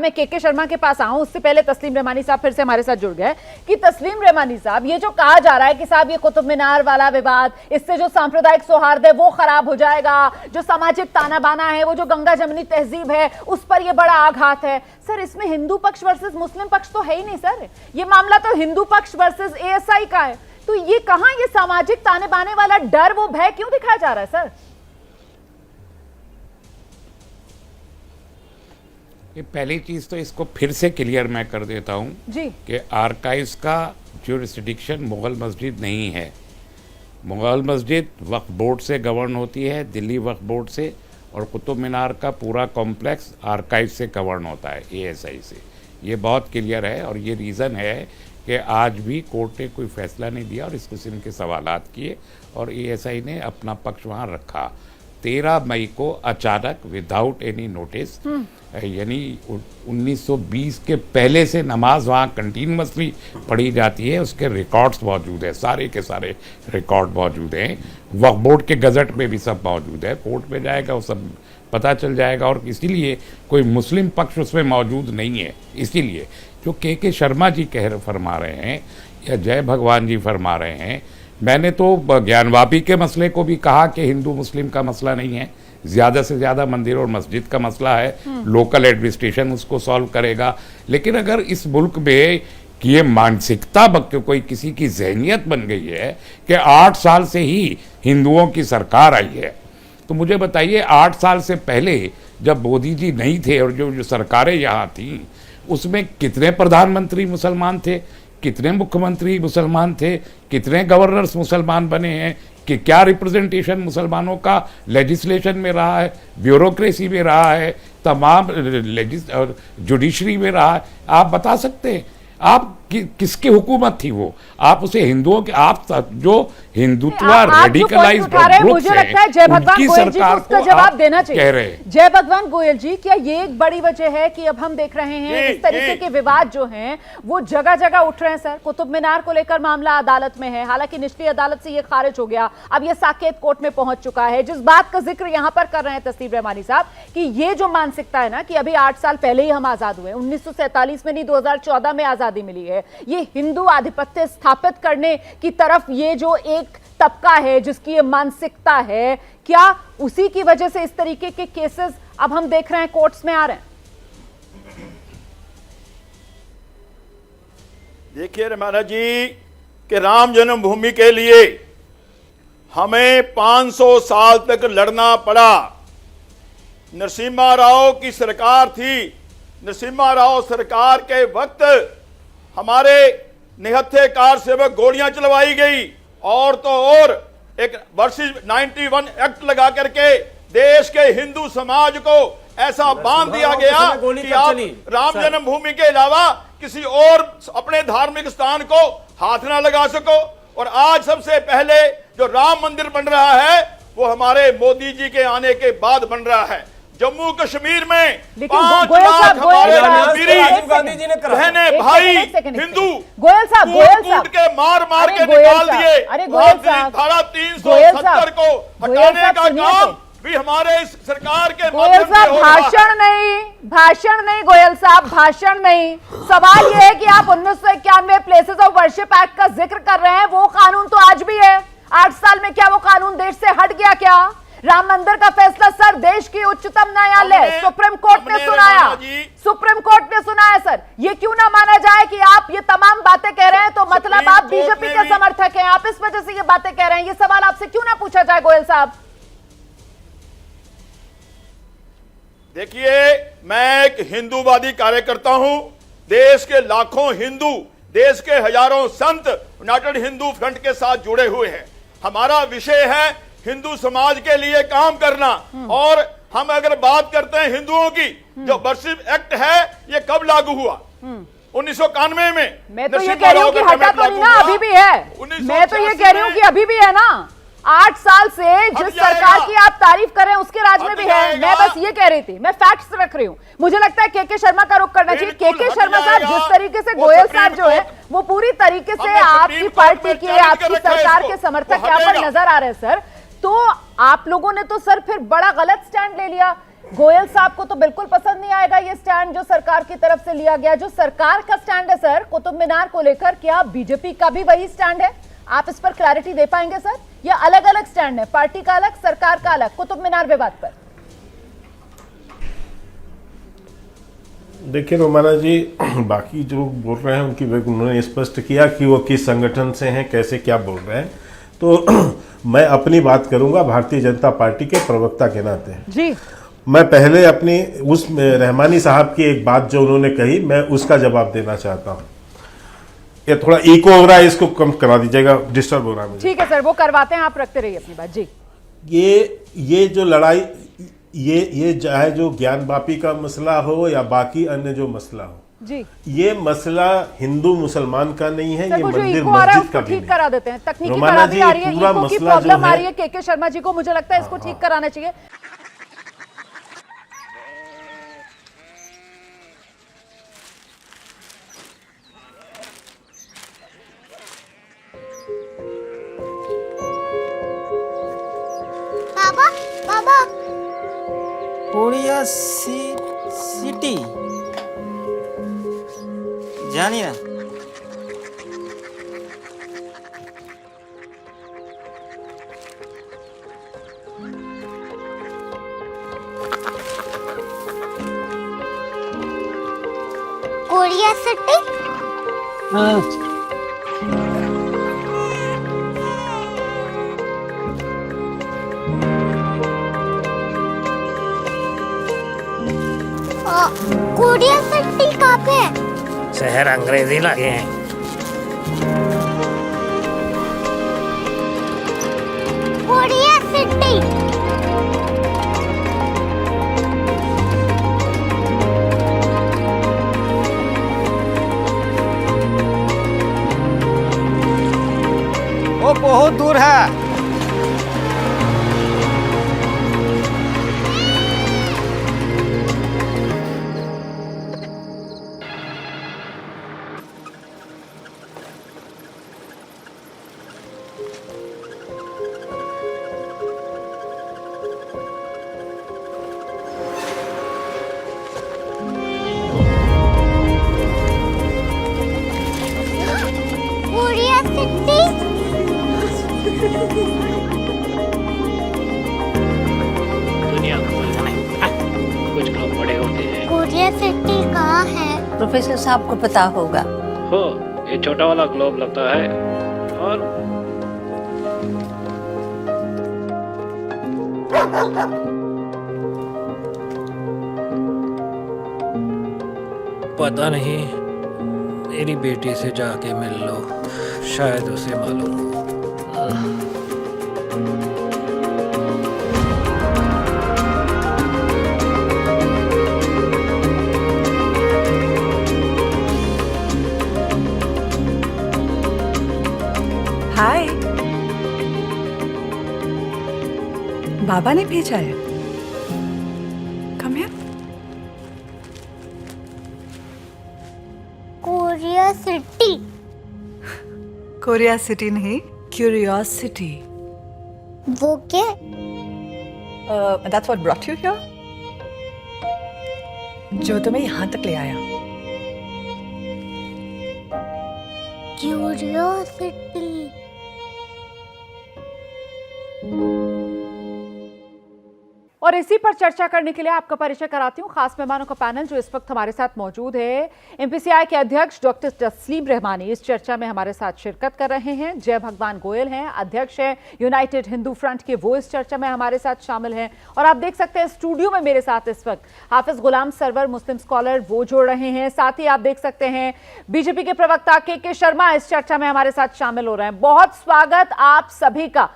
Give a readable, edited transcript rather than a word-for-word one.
मैं के शर्मा के पास आऊं उससे पहले तस्लीम रहमानी साहब फिर से हमारे साथ जुड़ गए कि तस्लीम रहमानी साहब, ये जो कहा जा रहा है कि साहब ये कुतुब मीनार वाला विवाद, इससे जो सांप्रदायिक सौहार्द है वो खराब हो जाएगा, जो सामाजिक ताना बाना है, वो जो गंगा जमनी तहजीब है उस पर ये बड़ा आघात है। सर इसमें हिंदू पक्ष वर्सेस मुस्लिम पक्ष तो है ही नहीं सर, ये मामला तो हिंदू पक्ष वर्सेस एएसआई का है। तो ये कहां ये सामाजिक ताने बाने वाला डर, वो भय क्यों दिखाया जा रहा है सर? ये पहली चीज तो इसको फिर से क्लियर मैं कर देता हूं जी कि आर्काइव्स का ज्यूरिसडिक्शन मुगल मस्जिद नहीं है। मुगल मस्जिद वक्फ बोर्ड से गवर्न होती है, दिल्ली वक्फ बोर्ड से, और कुतुब मीनार का पूरा कॉम्प्लेक्स आर्काइव से गवर्न होता है, एएसआई से। ये बहुत क्लियर है और ये रीज़न है कि आज भी कोर्ट ने कोई फैसला नहीं दिया और इस किस्म के सवालात किए और एएसआई ने अपना पक्ष वहाँ रखा। 13 मई को अचानक विदाउट एनी नोटिस, यानी 1920 के पहले से नमाज वहाँ कंटिन्यूसली पढ़ी जाती है, उसके रिकॉर्ड्स मौजूद है, सारे के सारे रिकॉर्ड मौजूद हैं, वक्फ बोर्ड के गज़ट में भी सब मौजूद है, कोर्ट में जाएगा वो सब पता चल जाएगा। और इसीलिए कोई मुस्लिम पक्ष उसमें मौजूद नहीं है। इसीलिए जो के शर्मा जी फरमा रहे हैं या जय भगवान जी फरमा रहे हैं, मैंने तो ज्ञानवापी के मसले को भी कहा कि हिंदू मुस्लिम का मसला नहीं है, ज़्यादा से ज़्यादा मंदिर और मस्जिद का मसला है, लोकल एडमिनिस्ट्रेशन उसको सॉल्व करेगा। लेकिन अगर इस मुल्क में कि ये मानसिकता कोई किसी की जहनियत बन गई है कि 8 साल से ही हिंदुओं की सरकार आई है, तो मुझे बताइए 8 साल से पहले जब मोदी जी नहीं थे और जो सरकारें यहाँ थीं उसमें कितने प्रधानमंत्री मुसलमान थे, कितने मुख्यमंत्री मुसलमान थे, कितने गवर्नर्स मुसलमान बने हैं, कि क्या रिप्रेजेंटेशन मुसलमानों का लेजिस्लेशन में रहा है, ब्यूरोक्रेसी में रहा है, तमाम जुडिशरी में रहा है। आप बता सकते हैं आप किसकी हुकूमत थी वो? आप उसे हिंदुओं के, आप जो हिंदुत्व रेडिकलाइज्ड ग्रुप्स हैं जय भगवान उनकी गोयल जी को सरकार उसका को जवाब देना चाहिए। कह रहे हैं जय भगवान गोयल जी, क्या ये एक बड़ी वजह है कि अब हम देख रहे हैं इस तरीके के विवाद जो हैं वो जगह जगह उठ रहे हैं? सर कुतुब मीनार को लेकर मामला अदालत में है, हालांकि निचली अदालत से ये खारिज हो गया, अब ये साकेत कोर्ट में पहुंच चुका है। जिस बात का जिक्र यहां पर कर रहे हैं तस्लीम रहमानी साहब कि ये जो मानसिकता है ना कि अभी 8 साल पहले ही हम आजाद हुए, 1947 में नहीं 2014 में आजादी मिली है, ये हिंदू आधिपत्य स्थापित करने की तरफ ये जो एक तबका है जिसकी ये मानसिकता है, क्या उसी की वजह से इस तरीके के केसेस अब हम देख रहे हैं कोर्ट्स में आ रहे हैं? देखिए रमाना जी कि राम जन्मभूमि के लिए हमें 500 साल तक लड़ना पड़ा। नरसिम्हा राव की सरकार थी, नरसिम्हा राव सरकार के वक्त हमारे निहत्थे कार सेवक गोलियां चलवाई गई, और तो और एक वर्षी 91 एक्ट लगा करके देश के हिंदू समाज को ऐसा बांध दिया गया कि आप राम जन्मभूमि के अलावा किसी और अपने धार्मिक स्थान को हाथ ना लगा सको। और आज सबसे पहले जो राम मंदिर बन रहा है वो हमारे मोदी जी के आने के बाद बन रहा है। जम्मू कश्मीर में 5 लाख हमारे बहने भाई हिंदू कूट के मार के निकाल दिए। धारा 370 को हटाने का काम भी हमारे इस सरकार के माध्यम से हो रहा है। भाषण नहीं गोयल साहब, भाषण नहीं। सवाल यह है कि आप 1991 प्लेसेस ऑफ वर्शिप एक्ट का जिक्र कर रहे हैं, वो कानून तो आज भी है। 8 साल में क्या वो कानून देश से हट गया? क्या राम मंदिर का फैसला सर देश की उच्चतम न्यायालय सुप्रीम कोर्ट ने सुनाया, सुप्रीम कोर्ट ने सुनाया। सर ये क्यों ना माना जाए कि आप ये तमाम बातें कह रहे हैं तो मतलब आप बीजेपी के समर्थक हैं, आप इस वजह से ये बातें कह रहे हैं? ये सवाल आपसे क्यों ना पूछा जाए गोयल साहब? देखिए मैं एक हिंदूवादी कार्यकर्ता हूं, देश के लाखों हिंदू, देश के हजारों संत यूनाइटेड हिंदू फ्रंट के साथ जुड़े हुए हैं। हमारा विषय है हिंदू समाज के लिए काम करना। और हम अगर बात करते हैं हिंदुओं की, जो वर्शिप एक्ट है ये कब लागू हुआ? 1991 में। मैं तो ये कह रही हूँ कि हटा तो नहीं ना, अभी भी है। मैं तो ये कह रही हूँ कि अभी भी है ना। 8 साल से जिस सरकार की आप तारीफ कर रहे हैं उसके राज में भी है। मैं बस ये कह रही थी, मैं फैक्ट्स रख रही हूँ। मुझे लगता है के शर्मा का रुख करना चाहिए। के शर्मा साहब, जिस तरीके से गोयल साहब जो है वो पूरी तरीके से आपकी पार्टी के, आपकी सरकार के समर्थक यहाँ पर नजर आ रहे हैं सर, तो आप लोगों ने तो सर फिर बड़ा गलत स्टैंड ले लिया। गोयल साहब को तो बिल्कुल पसंद नहीं आएगा ये स्टैंड जो सरकार की तरफ से लिया गया। जो सरकार का स्टैंड है सर कुतुब मीनार को लेकर, क्या बीजेपी का भी वही स्टैंड है? आप इस पर क्लैरिटी दे पाएंगे सर, या अलग अलग स्टैंड है, पार्टी का अलग, सरकार का अलग, कुतुब मीनार विवाद पर? देखिए रोमाना जी, बाकी जो बोल रहे हैं उनकी उन्होंने स्पष्ट किया कि वो किस संगठन से हैं, कैसे क्या बोल रहे हैं। तो मैं अपनी बात करूंगा भारतीय जनता पार्टी के प्रवक्ता के नाते जी। मैं पहले अपनी उस रहमानी साहब की एक बात जो उन्होंने कही, मैं उसका जवाब देना चाहता हूँ। ये थोड़ा इको हो रहा है, इसको कम करा दीजिएगा, डिस्टर्ब हो रहा है मुझे। ठीक है सर, वो करवाते हैं, आप रखते रहिए अपनी बात जी। ये जो लड़ाई, ये चाहे जो ज्ञान वापी का मसला हो या बाकी अन्य जो मसला हो जी, ये मसला हिंदू मुसलमान का नहीं है, सर ये वो जो मंदिर इको आ रहा है मस्जिद का उसको भी ठीक करा देते हैं। तकनीकी रोमाना खराबी जी, आ रही है, पूरा इको की मसला जो प्रॉब्लम आ है- रही है के शर्मा जी को, मुझे लगता है इसको ठीक कराना चाहिए। बाबा बाबा कोरिया सिटी জানি না। कोरिया सिटी कोरिया सिटी कहाँ पे है? शहर अंग्रेजी लगे हैं। कोरिया सिटी वो बहुत दूर है। कोरिया सिटी दुनिया को बोलना है, कुछ लोग बड़े होते हैं। कोरिया सिटी कहाँ है? प्रोफेसर साहब को पता होगा। हो, ये छोटा वाला ग्लोब लगता है और पता नहीं, मेरी बेटी से जाके मिल लो, शायद उसे मालूम हो। हाय, बाबा ने भेजा है। Come here. Korea city Korea city नहीं, क्यूरियोसिटी। वो क्या? That's what brought you here, जो तुम्हें यहाँ तक ले आया। क्यूरियोसिटी और इसी पर चर्चा करने के लिए आपका परिचय कराती हूँ खास मेहमानों का पैनल जो इस वक्त हमारे साथ मौजूद है। एमपीसीआई के अध्यक्ष डॉक्टर तस्लीम रहमानी इस चर्चा में हमारे साथ शिरकत कर रहे हैं। जय भगवान गोयल हैं, अध्यक्ष हैं यूनाइटेड हिंदू फ्रंट के, वो इस चर्चा में हमारे साथ शामिल हैं। और आप देख सकते हैं स्टूडियो में मेरे साथ इस वक्त हाफिज गुलाम सरवर, मुस्लिम स्कॉलर, वो जोड़ रहे हैं। साथ ही आप देख सकते हैं बीजेपी के प्रवक्ता के शर्मा इस चर्चा में हमारे साथ शामिल हो रहे हैं। बहुत स्वागत आप सभी का।